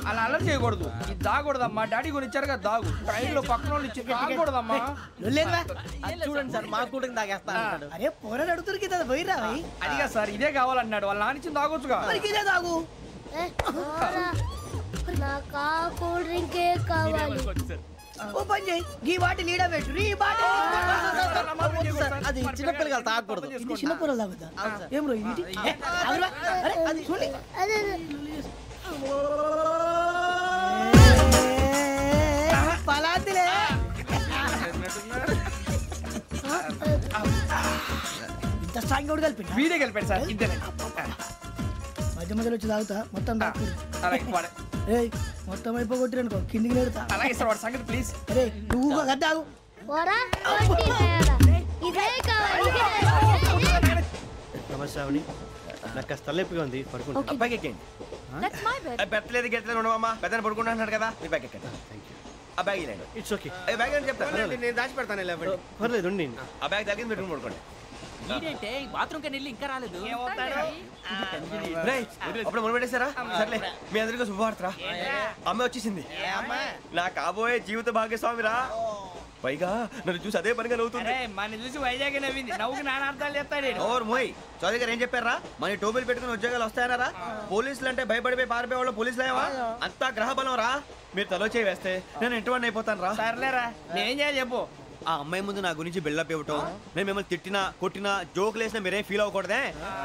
అలా అల్లరి చేయకూడదు. ఇది దాగకూడదమ్మా. డాడీ కొని ఇచ్చారు కదా దాగు. ట్రైన్ లో పక్కన వాళ్ళు ఇచ్చి దాగకూడదమ్మా. చూడండి సార్ మా కూడా తాగేస్తా. అరే పోరాడు అడుగుతారు కదా పోయిరా. అదిగా సార్ ఇదే కావాలన్నాడు. వాళ్ళ నాన్న ఇచ్చింది తాగొచ్చుగా. ఇదే తాగు. నాకు కూల్ డ్రింకే కావాలి. ఓ పని చేయి, ఈ బాటి లీడ పెట్టు. ఈ బాటి అది చిన్నపిల్లలు తాగకూడదు. చిన్నపిల్లలు తాగుతా. ఏం రో ఇది? అరే అది చూడండి. పలాతిలే. ఇంత స్ట్రాంగ్ కూడా కలిపి వీడే కలిపాడు సార్. ఇద్దరే మధ్య మధ్యలో వచ్చి తాగుతా. మొత్తం తాగు. ఏయ్ మొత్తం అయిపోగొట్టిరనుకో కిందికి నేడుతా. అలాగే సార్ వాడి సంగతి ప్లీజ్. అరే నువ్వు కద్దాగు. నమస్తే నాకు కాస్త తలెప్పిగా ఉంది. పడుకుంటా. అబ్బాయికి ఎక్కండి. పెట్టలేదు గెట్టలేదు ఉండవమ్మా. పెద్దని పడుకుంటున్నాడు కదా. మీ బ్యాగ్ ఎక్కండి. ఆ బ్యాగ్ ఇలాండి. It's okay. బ్యాగ్ అని చెప్తాను. నేను దాచి పెడతాను. పర్లేదు ఉండి. ఆ బ్యాగ్ తగ్గింది పెట్టుకుని పడుకోండి. బాత్రూమ్ కి వెళ్ళి ఇంకా రాలేదు. అప్పుడు మొదలు పెట్టేశారా? సర్లే మీ అందరికీ శుభవార్తరా. అమ్మ వచ్చేసింది. నా కాబోయే జీవిత భాగ్యస్వామిరా. పైగా నన్ను చూసి అదే పనిగా నవ్వుతుంది. మన చూసి వైజాగ్ నవ్వింది. నవ్వుకి నాన్న అర్థాలు చెప్తాడు. ఓర్ మోయ్ చౌదరి గారు ఏం చెప్పారా? మన టోబీలు పెట్టుకుని ఉద్యోగాలు వస్తాయన్నారా? పోలీసులు అంటే భయపడిపోయి పారిపోయే వాళ్ళు పోలీసులు అయ్యావా? అంతా గ్రహ బలం రా. మీరు తలో చేయి వేస్తే నేను ఇంటివాడిని అయిపోతాను రా. సర్లేరా నేనేం చేయాలి చెప్పు. ఆ అమ్మాయి ముందు నా గురించి బిల్డప్ ఇవ్వటం, నేను మిమ్మల్ని తిట్టినా కొట్టినా జోకులు వేసినా మీరేం ఫీల్ అవ్వకూడదే.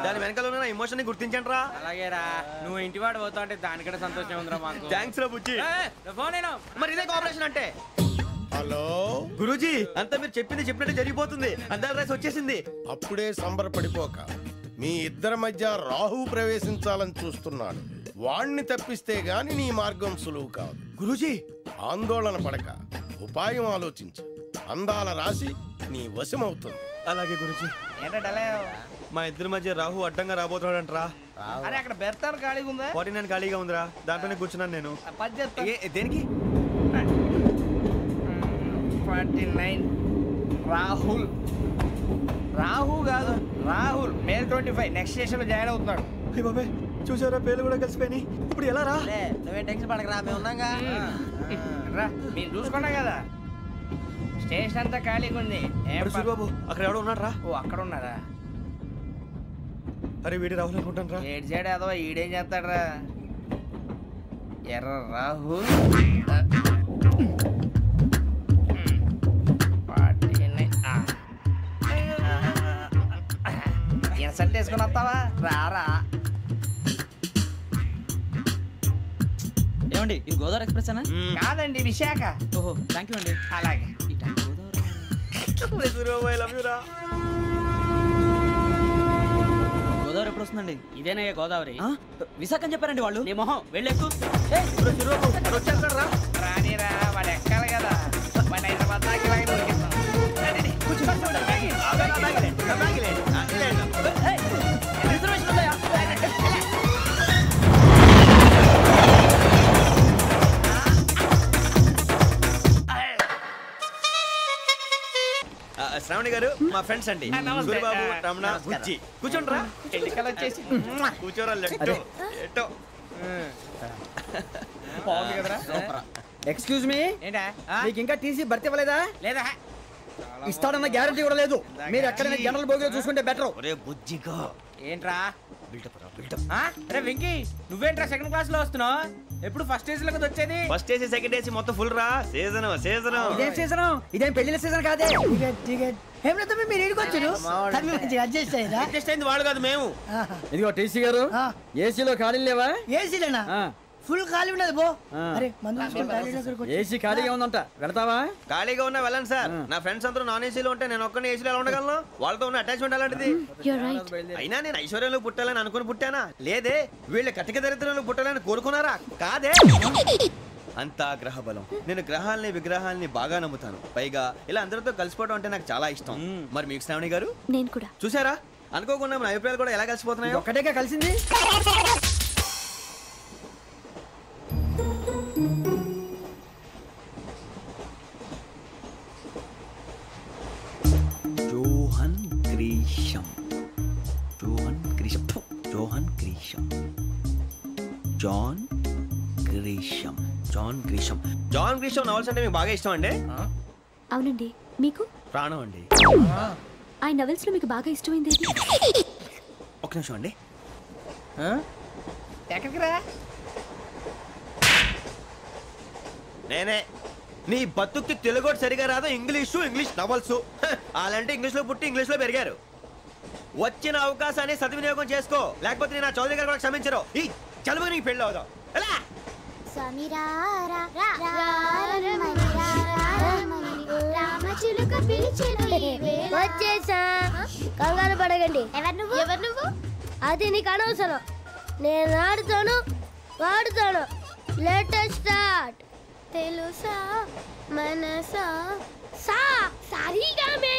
దాని వెనకాల ఉన్న ఎమోషన్ ని గుర్తించండి రా. అలాగేరా నువ్వు ఇంటివాడు పోతా అంటే దానికంటే సంతోషం ఉందిరా మాకు. థ్యాంక్స్ రా బుజ్జి. మరి ఇదే కోఆపరేషన్ అంటే. హలో గురూజీ, అంతా మీరు చెప్పింది చెప్పినట్టు జరిగిపోతుంది. అందాల రైస్ వచ్చేసింది. అప్పుడే సంబరపడిపోక. మీ ఇద్దరి మధ్య రాహు ప్రవేశించాలని చూస్తున్నాడు. వాణ్ణి తప్పిస్తే గాని నీ మార్గం సులువు కాదు. గురూజీ ఆందోళన పడక ఉపాయం ఆలోచించు. అందాల రాశి నీ వశమవుతుంది. అలాగే గురూజీ. మా ఇద్దరి మధ్య రాహు అడ్డంగా రాబోతున్నాడంటరా. అరే అక్కడ బెర్తాను ఖాళీగా ఉందా? 49 ఖాళీగా ఉందిరా. దాంట్లోనే కూర్చున్నాను నేను. దేనికి? 49 రాహుల్. రాహు కాదు రాహుల్. మే 25 నెక్స్ట్ స్టేషన్ లో జాయిన్ అవుతున్నాడు. బాబే చూసారా పేర్లు కూడా కలిసిపోయినాయి. ఇప్పుడు ఎలా రా? నువ్వే టెన్షన్ పడకరా, మేము ఉన్నాగా. రా మీరు చూసుకున్నా కదా. స్టేషన్ అంతా ఖాళీగా ఉంది. బాబు అక్కడ ఎవడో ఉన్నాడు రా. ఓ అక్కడ ఉన్నారా? అరే వీడి రాహుల్ అనుకుంటాను రా. ఏడు సైడ్ అదో ఈడేం చేస్తాడరా? ఎర్ర రాహుల్. ఇన్సల్ట్ వేసుకుని వస్తావా? రారా. ఏమండి ఇది గోదావరి ఎక్స్ప్రెస్ అనా? కాదండి విశాఖ. ఓహో థ్యాంక్ యూ అండి. అలాగే గోదావరి ఎప్పుడు వస్తుందండి? ఇదేనయ్యా గోదావరి. విశాఖ అని చెప్పారండి వాళ్ళు. నీ మొహం వెళ్ళెక్కు. వచ్చేస్తాడు రా. రానిరా వాడు ఎక్కాలి కదా. వాడు హైదరాబాద్ దాకా ఇలాగే దొరికిస్తాం. శ్రావణి గారు మా ఫ్రెండ్స్ అండి. గురుబాబు, రమణ, బుజ్జి. కూర్చోండి రా. ఎన్నికలు వచ్చేసి కూర్చోరా. ఎట్టో బాగుంది కదరా. ఎక్స్క్యూజ్ మీ, ఏంటా మీకు ఇంకా టీసీ భర్తీ ఇవ్వలేదా? లేదా ఇస్తాడన్న గ్యారంటీ కూడా లేదు. మీరు ఎక్కడైనా జనరల్ బోగిలో చూసుకుంటే బెటర్. ఒరే బుజ్జిగా ఏంట్రా బిల్డప్ రా బిల్డప్. అరే వెంకీ నువ్వేంట్రా సెకండ్ క్లాస్ లో వస్తున్నావు? ఎప్పుడు ఫస్ట్ ఏసీ లో వచ్చేది? ఫస్ట్ ఏసీ సెకండ్ ఏసీ మొత్తం ఫుల్ రా. Season season. ఇదేం సీజన్? ఇదేం పెళ్లిన సీజన్ కాదే. మీరు ఇడికొచ్చారు అడ్జస్ట్ అయ్యారా? అడ్జస్ట్ అయింది వాళ్ళు కాదు మేము. ఇదిగో టీసీ గారు, ఏసీలో ఖాళీ లేవా? ఏసీలేనా? ఫుల్ ఖాళీ ఉన్నది బో. అరే ఏసీ ఖాళీగా ఉందంట, వెళ్తావా? ఖాళీగా ఉన్నా వెళ్ళండి సార్. నా ఫ్రెండ్స్ అందరూ నాన్ ఏసీలో ఉంటే నేను ఒక్కనే ఏసీలో ఎలా ఉండగలను? వాళ్ళతో ఉన్న అటాచ్మెంట్ అలాంటిది. అయినా నేను ఐశ్వర్యంలో పుట్టాలని అనుకుని పుట్టానా? లేదే. వీళ్ళు కటిక దరిద్రంలో పుట్టాలని కోరుకున్నారా? కాదే. అంతా గ్రహ బలం. నేను గ్రహాలని విగ్రహాలని బాగా నమ్ముతాను. పైగా ఇలా అందరితో కలిసిపోవడం అంటే నాకు చాలా ఇష్టం. మరి మీకు శ్రావణి గారు? నేను కూడా. చూసారా అనుకోకుండా మన అభిప్రాయాలు కూడా ఎలా కలిసిపోతున్నాయి. ఒక్కటేగా కలిసింది. Johan Grisham. Johan Grisham. Johan Grisham. John Grisham. John Grisham novels అంటే మీకు బాగా ఇష్టం అండి? అవునండి. మీకు? ప్రాణం అండి. ఆయన నవెల్స్ లో మీకు బాగా ఇష్టమైంది? ఒక్క నిమిషం అండి. ఎక్కడికి రా? నేనే. నీ బతుక్కి తెలుగు సరిగా రాదు, ఇంగ్లీష్ నవల్స్. అలాంటి ఇంగ్లీష్ లో పుట్టి ఇంగ్లీష్ లో పెరిగారు. వచ్చిన అవకాశాన్ని సద్వినియోగం చేసుకో, లేకపోతే నేను నా చౌదరి గారు కూడా క్షమించరు. ఈ చలువు నీకు పెళ్ళి అవుదాం. ఎలా వచ్చేసా, కంగారు పడకండి. ఎవరు నువ్వు? అది నీకు అనవసరం. నేను ఆడుతాను, వాడుతాను. Latest start. తెలుసా మనసా సా సారీగా మే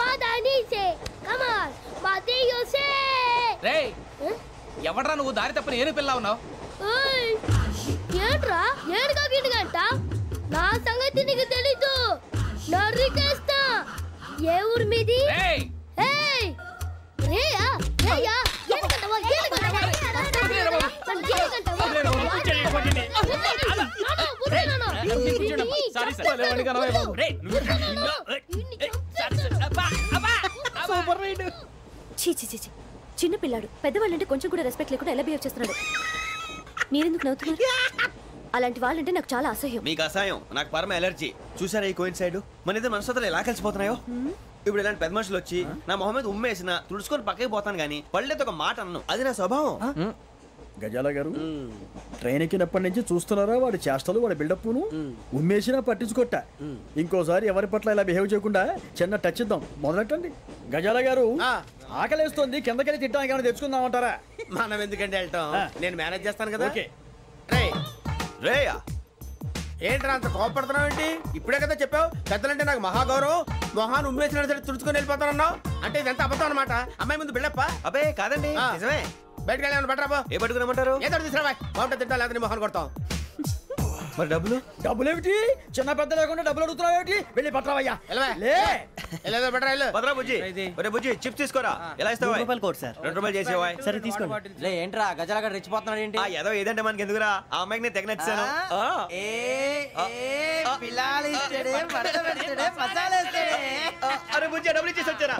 పదని సే కమాల్ మాదేయో సే. రేయ్, ఎవడ్రా నువ్వు? దారి తప్పని ఏను పిల్ల ఉన్నావు? ఓయ్ ఏంట్రా ఏడుగా గిడుగంట? నా సంగతి నీకు తెలీదు. నరికేస్తా. ఏ ఊరు మీది? రేయ్ ఏయ్ రేయా రేయా ఏడుగంటవా ఏడుగంటవా సారీ సార్. రేయ్ సూపర్ రైడ్. చీ చీ చీ, చిన్న పిల్లాడు. పెద్దవాళ్ళంటే కొంచెం కూడా రెస్పెక్ట్ లేకుండా ఎలా బిహేవ్ చేస్తున్నాడు. మీరెందుకు నవ్వుతున్నారు? అలాంటి వాళ్ళంటే నాకు చాలా అసహ్యం. మీకు అసహ్యం, నాకు పరమ ఎలర్జీ. చూసారా ఈ కోయిన్సైడ్? మన ఇద్దరు మనస్తత్వాలు ఎలా కలిసిపోతున్నాయో. ఇప్పుడు ఇలాంటి పెద్ద మనుషులు వచ్చి నా మొహం మీద ఉమ్మేసిన తుడుచుకొని పక్కకి పోతాను కానీ పళ్ళేతో ఒక మాట అన్ను. అది నా స్వభావం. గజాల గారు, ట్రైన్ ఎక్కినప్పటి నుంచి చూస్తున్నారా వాడి చేష్టలు, వాడి బిల్డప్ను? ఉమ్మేసినా పట్టించుకోట. ఇంకోసారి ఎవరి పట్ల ఇలా బిహేవ్ చేయకుండా చిన్న టచ్ ఇద్దాం. మొదలెట్టండి. గజాల గారు, ఆకలేస్తోంది, కిందకెళ్ళి తిట్టడానికి ఏమైనా తెచ్చుకుందామంటారా? మనం ఎందుకంటే వెళ్తాం, నేను మేనేజ్ చేస్తాను కదా. ఓకే. రేయా ఏంట్రా అంత కోపడుతున్నావు ఏంటి? ఇప్పుడే కదా చెప్పావు పెద్దలంటే నాకు మహాగౌరవం, మొహాన్ని ఉమ్మేసిన సరే తుడుచుకొని వెళ్ళిపోతానన్నావు. అంటే ఇదంతా అబద్ధం అనమాట. అమ్మాయి ముందు బిల్డప్ప. అబ్బే కాదండి, నిజమే. బయటకు వెళ్ళి బట్రాబో. ఏ పట్టుకురమ్మంటారు? ఏదో తీసుకురా, బాగుంటుంది తింటా, లేదా మొహాన్ని కొడతాం. మరి డబ్బులు? డబ్బులు ఏమిటి? చిన్న పెద్ద లేకుండా డబ్బులు అడుగుతున్నావు ఏమిటి? వెళ్ళి పట్టరావయ్యా. వెళ్ళేదో బట్రా వెళ్ళు. పదరా బుజ్జి. ఒరే బుజ్జి, చిప్స్ తీసుకోరా. ఎలా ఇస్తావా? ₹2 చేసేవా? సరే తీసుకోండి. లే ఏంట్రా గజాల గారు రెచ్చిపోతున్నాడు ఏంటి? ఏదో ఏదంటే మనకి ఎందుకురా, ఆ అమ్మాయికి నేను తెగ నచ్చాను. అరే బుజ్జి, డబ్బులు ఇచ్చేసి వచ్చారా?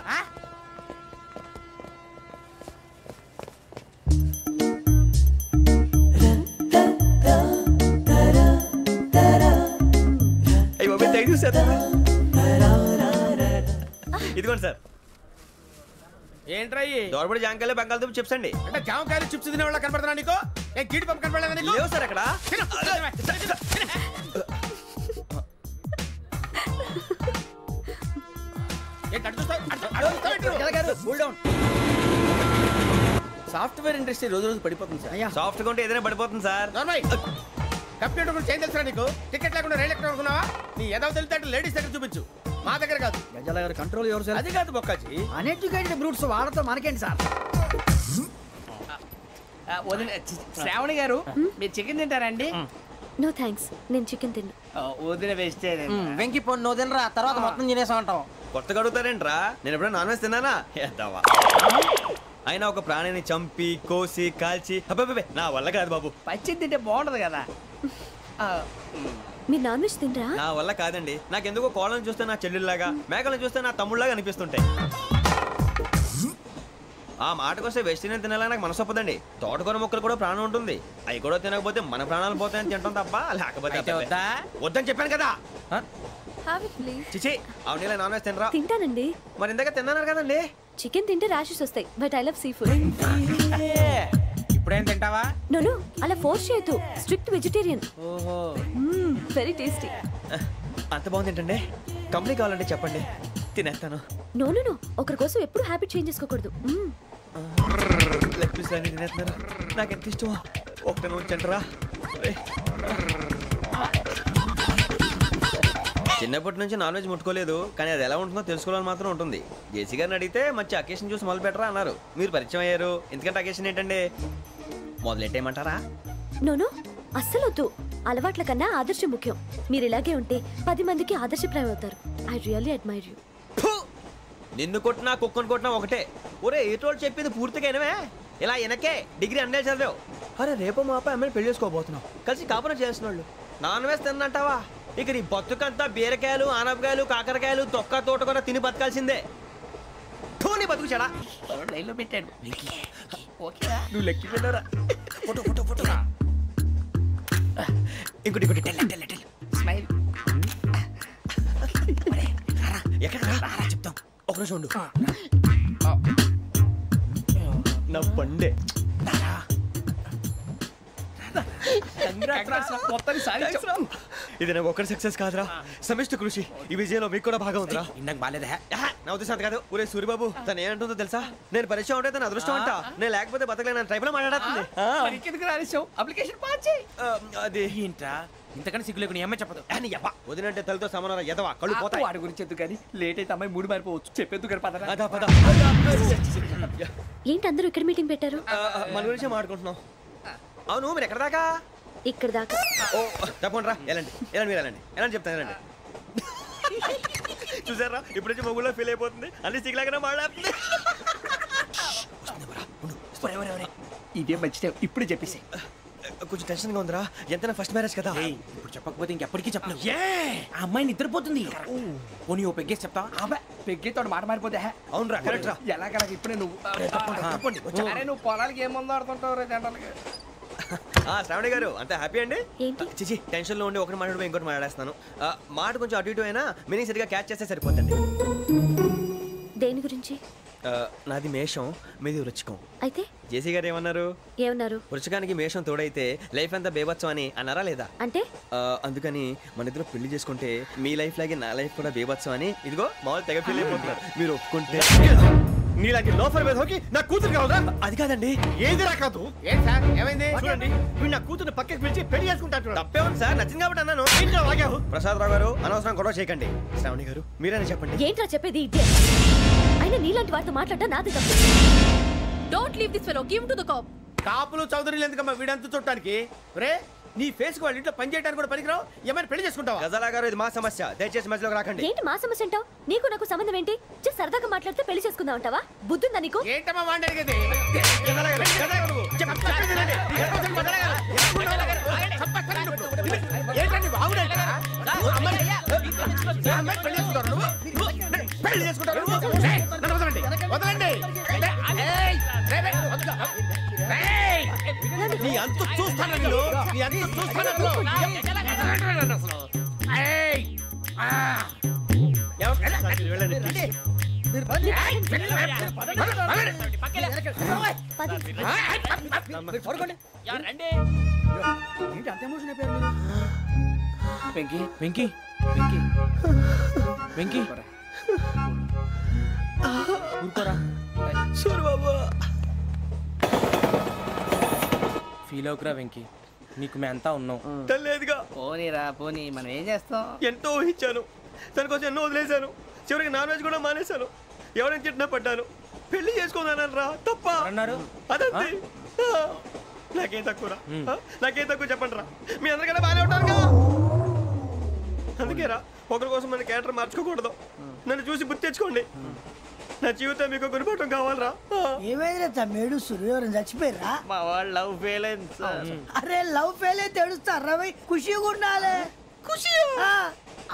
ఇదిగోండి సార్. ఏంట్రా దోరబడి జాంకాయలు బంగాళదుంప చిప్స్ అండి. అంటే జామకాయలు చిప్స్ తినే వాళ్ళ కనపడుతున్నా నీకు? ఏ గీడి పంప కనపడలేదా నీకు? లేవు సార్ అక్కడ. సాఫ్ట్వేర్ ఇండస్ట్రీ రోజు రోజు పడిపోతుంది సార్. సాఫ్ట్ గా ఉంటే ఏదైనా పడిపోతుంది సార్. కంప్యూటర్ గురించి ఏం తెలుసా నీకు? టికెట్ లేకుండా రైలు ఎక్కడ అనుకున్నావా? నీ ఏదో తెలితే లేడీస్ దగ్గర చూపించు, మా దగ్గర కాదు. గజాల గారు కంట్రోల్ ఎవరు సార్? అది కాదు బొక్కాజీ. అన్ఎడ్యుకేటెడ్ బ్రూట్స్ వాడతాం మనకేంటి సార్? శ్రావణి గారు, మీరు చికెన్ తింటారండి? నో థ్యాంక్స్, నేను చికెన్ తిన్ను. వదిన వేస్తే వెంకి పొన్ను నువ్వు తినరా, తర్వాత మొత్తం తినేసా ఉంటాం. కొత్తగా అడుగుతారేంట్రా? నేను ఎప్పుడైనా నాన్ వెజ్ తిన్నానా? ఎద్దావా. అయినా ఒక ప్రాణిని చంపి కోసి కాల్చి అబ్బే నా వల్ల కాదు బాబు. పచ్చి తింటే బాగుంటది కదా. మీరు నాన్ వెజ్ తినరా? నా వల్ల కాదండి. నాకెందుకో కోళ్ళని చూస్తే నా చెల్లెళ్ళలాగా, మేకలను చూస్తే నా తమ్ముళ్ళలాగా అనిపిస్తుంటాయి. ఆ మాటకొస్తే వెస్టిరియన్ తినాలని నాకు మనసు ఒప్పదండి. తోటకూర మొక్కలు కూడా ప్రాణం ఉంటుంది. అవి కూడా తినకపోతే మన ప్రాణాలు పోతాయని తింటాం తప్ప, లేకపోతే వద్దని చెప్పాను కదా. చిచి, అవునీ నాన్ వెజ్ తినరా? తింటానండి. మరి ఇందాక తిన్నాను కదండి. చికెన్ తింటే ర్యాషెస్ వస్తాయి, but I love sea food. ఇప్పుడేం తింటావా? నో అలా ఫోర్స్ చేయొద్దు. Strict vegetarian. ఓహో, వెరీ టేస్టీ. అంత బాగుంది ఏంటండి? కంప్లీట్ కావాలంటే చెప్పండి, తినేస్తాను. నో ఒకరి కోసం ఎప్పుడు హ్యాబిట్ చేంజ్ చేసుకోకూడదు. లెగ్ పీస్ అన్ని తినేస్తున్నారు. నాకు ఎంత ఇష్టం. ఒకటే ఉంచండిరా. చిన్నప్పటి నుంచి నాన్ వెజ్ ముట్టుకోలేదు, కానీ అది ఎలా ఉంటుందో తెలుసుకోవాలని మాత్రం ఉంటుంది. జేసీ గారిని అడిగితే మంచి అకేషన్ చూసి మొదలు పెట్టరా అన్నారు. మీరు పరిచయం అయ్యారు, ఎందుకంటే అకేషన్ ఏంటండి? మొదలెట్టేయమంటారా? నో అస్సలు వద్దు. అలవాట్ల కన్నా ఆదర్శం ముఖ్యం. మీరు ఇలాగే ఉంటే 10 మందికి ఆదర్శప్రాయం అవుతారు. I really admire you. నిన్ను కొట్టినా కుక్కను కొట్టినా ఒకటే. ఒరే ఏటోళ్ళు చెప్పింది పూర్తిగా వినవే. ఇలా వెనకే డిగ్రీ అన్నే చదివావు. అరే రేపు మా అబ్బాయి అమ్మాయిని పెళ్లి చేసుకోబోతున్నాం కలిసి కాపురం చేసిన వాళ్ళు నాన్ వెజ్ తిన్నంటావా ఇక నీ బతుకంతా బీరకాయలు ఆనపకాయలు కాకరకాయలు తొక్క తోట కూడా తిని బతకాల్సిందే నీ బతుకు చెడా లైన్లో పెట్టాడు నువ్వు లెక్కి పెట్టారా ఫోటో ఫోటో ఫోటో ఇంకోటి ఇంకోటి స్మైల్ ఎక్కడ రారా చెప్తాం ఒక నిమిషం ఉండు నా పండే ఇది నాకు ఒక్కడి సక్సెస్ కాదురా సమిష్టి కృషి ఈ విజయంలో మీకు కూడా భాగం ఉందిరా ఇందాక బాగాలేదా నా ఉద్దేశం కాదు ఊరే సూర్యబాబు తను ఏమంటుందో తెలుసా నేను పరిచయం ఉంటే తన అదృష్టం అంట నేను లేకపోతే బతకలేను ట్రైబ్ లో మాట్లాడుతుంది అప్లికేషన్ పాస్ చేయి అది ఏంట్రా ఇంతకన్నా సిగ్గు లేకుండా ఏమై చెప్పదు వదినంటే తలతో సమానం ఎదవా కళ్ళు పోతాయి వాడి గురించి ఎందుకు కానీ లేట్ అయితే అమ్మాయి మూడు మారిపోవచ్చు చెప్పేందుకు కానీ పద అదా పద ఏంటి అందరూ ఇక్కడ మీటింగ్ పెట్టారు? మన గురించి మాట్లాడుకుంటున్నాం అవును మీరు ఎక్కడ దాకా ఇక్కడ దాకా. ఓ తప్పకుండా రా వెళ్ళండి వెళ్ళండి మీరు వెళ్ళండి వెళ్ళండి చెప్తాను వెళ్ళండి చూసారా ఇప్పుడు నుంచి మొగుల్లో ఫీల్ అయిపోతుంది అన్ని సిగ్లాగానే మాట్లాడుతుంది ఇదే మంచి టైం ఇప్పుడే చెప్పేసి కొంచెం టెన్షన్ గా ఉందిరా ఎంతైనా ఫస్ట్ మ్యారేజ్ కదా ఇప్పుడు చెప్పకపోతే ఇంకెప్పటికీ చెప్పలేవు ఆ అమ్మాయి నిద్రపోతుంది పోనీ ఓ పెగ్గేసి చెప్తా పెగ్గేతో మాట మారిపోతే అవునురా కరెక్ట్ రా ఎలాగలాగ ఇప్పుడే నువ్వు అరే నువ్వు పొలాలకి ఏముందో ఆడుతుంటావు రే జంటలకి శ్రావణి గారు అంత హ్యాపీ అండి ఏంటి? చిచి టెన్షన్ లో ఉండి ఒకటి మాట్లాడి ఇంకోటి మాట్లాడేస్తాను మాట కొంచెం అటు ఇటు అయినా మీనింగ్ సరిగా క్యాచ్ చేస్తే సరిపోతుంది దేని గురించి? నాది మేషం మీది వృచ్చికం అయితే జేసీ గారు ఏమన్నారు ఏమన్నారు? వృచ్చికానికి మేషం తోడైతే లైఫ్ అంతా బేబత్సం అని అన్నారా లేదా? అంటే అందుకని మన ఇద్దరు పెళ్లి చేసుకుంటే మీ లైఫ్ లాగే నా లైఫ్ కూడా బేబత్సం అని ఇదిగో మామూలు తెగ ఫీల్ అయిపోతున్నారు మీరు ఒప్పుకుంటే నీలాంటి లోఫర్ మీద హోకి నా కూతురు కావదా? అది కాదండి ఏది రాకాదు ఏం సార్ ఏమైంది చూడండి వీడు నా కూతురు పక్కకి పిలిచి పెళ్లి చేసుకుంటాడు తప్పే ఉంది సార్ నచ్చింది కాబట్టి అన్నాను ప్రసాద్ రావు గారు అనవసరం గొడవ చేయకండి శ్రావణి గారు మీరైనా చెప్పండి ఏంట్రా చెప్పేది? అయినా నీలాంటి వారితో మాట్లాడటం నాది తప్పు. Don't leave this fellow, give to the cop. కాపులు చౌదరులు ఎందుకమ్మా వీడంతా చూడటానికి రే నీ ఫేస్ కు వాళ్ళ ఇంట్లో పని చేయడానికి కూడా పనికిరావు ఏమైనా పెళ్లి చేసుకుంటావా? గజాలా గారు ఇది మా సమస్య దయచేసి మధ్యలోకి రాకండి. ఏంటి మా సమస్య అంటావు? నీకు నాకు సంబంధం ఏంటి? జస్ట్ సరదాగా మాట్లాడితే పెళ్లి చేసుకుందాం అంటావా? బుద్ధుందా నీకు? ఏంటమ్మా వాడేది ఏంటండి పెళ్లి చేసుకుంటారు వదలండి నీ అంత చూస్తాను నీ అంత చూస్తాను వెంకీ వెంకీ వెంకీ వెంకీ ఊరుకోరా సూర్యబాబు ఫీల్ అవుకురా వెంకీ నీకు మేమంతా ఉన్నాం తెలియదుగా పోనీరా పోనీ మనం ఏం చేస్తాం ఎంతో ఊహించాను తన కోసం ఎన్నో వదిలేశాను చివరికి నాన్ వెజ్ కూడా మానేశాను ఎవరైనా తిట్టినా పడ్డాను పెళ్లి చేసుకున్నాను రా తప్ప అన్నారు అదంతే నాకేం తక్కువరా నాకేం తక్కువ చెప్పండి రా మీ అందరికన్నా బాగానే ఉంటారుగా అందుకే రా ఒకరి కోసం మన క్యారెక్టర్ మార్చుకోకూడదు నన్ను చూసి గుర్తు తెచ్చుకోండి నా జీవితం మీకు గురిపటం కావాలరా ఏమైందిరా తమ్మేడు సూర్యవరం చచ్చిపోయిరా మా వాళ్ళు లవ్ ఫెయిల్ అయింది సార్ అరే లవ్ ఫెయిల్ అయితే ఏడుస్తారా భయ్ ఖుషిగా ఉండాలి ఖుషి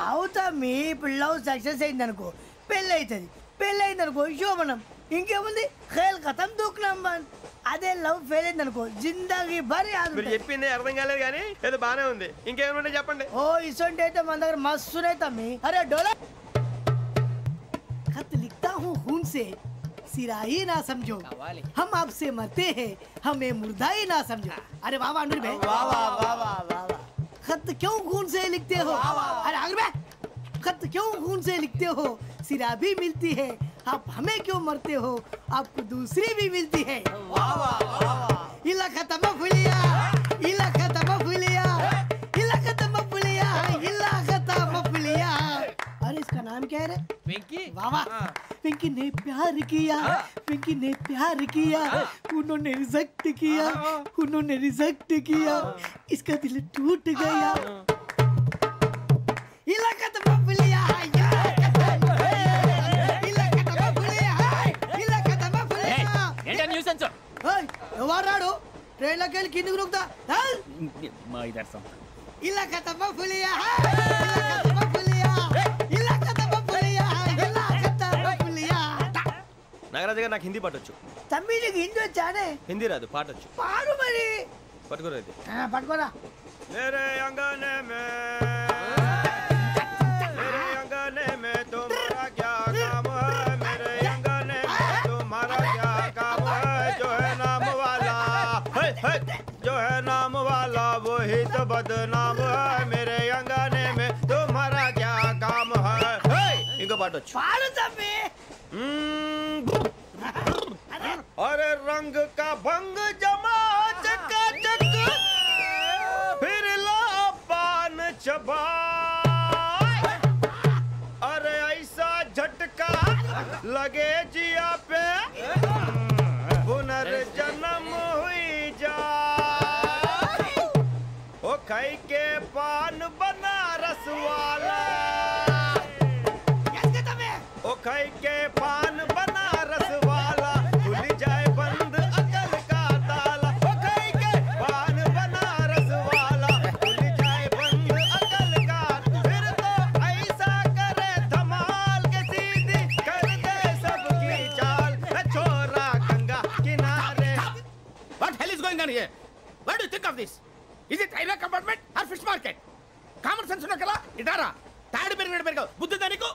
అవుతా మీ ఇప్పుడు లవ్ సక్సెస్ అయింది అనుకో పెళ్ళి అవుతుంది పెళ్ళి అయింది అనుకో శోభనం ఇంకేముంది ఖేల్ కథం దూకునాం బాన్ అదే లవ్ ఫెయిల్ అయింది అనుకో జిందాగీ భారీ మీరు చెప్పింది అర్థం కాలేదు కానీ ఏదో బాగానే ఉంది ఇంకేమైనా చెప్పండి ఓ ఇసొంటి అయితే మన దగ్గర మస్తునే తమ్మి అరే డోలా खत लिखता हूँ खून से सिरा ही ना समझो हम आपसे मरते हैं हमें मुर्दा ही ना समझो अरे वाह वाह भाई वाह वाह वाह वाह वाह खत क्यों खून से लिखते हो अरे आगे भाई खत क्यों खून से लिखते हो सिरा भी मिलती है आप हमें क्यों मरते हो आपको दूसरी भी मिलती है वाह वाह वाह इला खत्म फुलिया इला खत्म फुलिया इला खत्म फुलिया इला खत्म फुलिया अरे इसका नाम क्या है रे వెంకీ वाह वाह पिंकी ने प्यार किया पिंकी ने प्यार किया उन्होंने रिजेक्ट किया उन्होंने रिजेक्ट किया इसका दिल टूट गया इलाका तो बबलिया ఏంటా న్యూసెన్స్ ఎవరాడు ट्रेन लगे किन्नी रुकता चल మా ఇదర్శం इलाका तब फुलिया इलाका तब फुलिया इलाका तब फुलिया इलाका तब फुलिया నాగరాజు గారు నాకు హిందీ పాటొచ్చు. तम्मी నీకు హిందీ వచ్చానే? హిందీ రాదు, పాటొచ్చు. పాడు మరి. పట్టుకోరా ఇది. పట్టుకోరా. मेरे अंगने में तुम्हारा क्या काम है? मेरे अंगने में तुम्हारा क्या काम है? जो है नाम वाला जो है नाम वाला वही तो बदनाम है. मेरे अंगने में तुम्हारा क्या काम है? इनको पाटो पाड़ो तम्मी. अरे रंग का भंग जमा चकाचक फिर ला पान चबा. अरे ऐसा झटका लगे जिया पे पुनर्जन्म हुई जा. ओ खाई के पान बनारस वाला ओ खाई के पान बनारस वाला खुल जाए बंद अकल का ताला. ओ खाई के पान बनारस वाला खुल जाए बंद अकल का. फिर तो ऐसा करे धमाल के सीधी कर दे सबकी चाल. छोरा गंगा किनारे. What hell is going on here? What do you think of this? Is it railway compartment or fish market? Common sense ఉన్న కదా ఇటారా తాడు పెరిగినట్టు పెరగవు బుద్ధి దానికి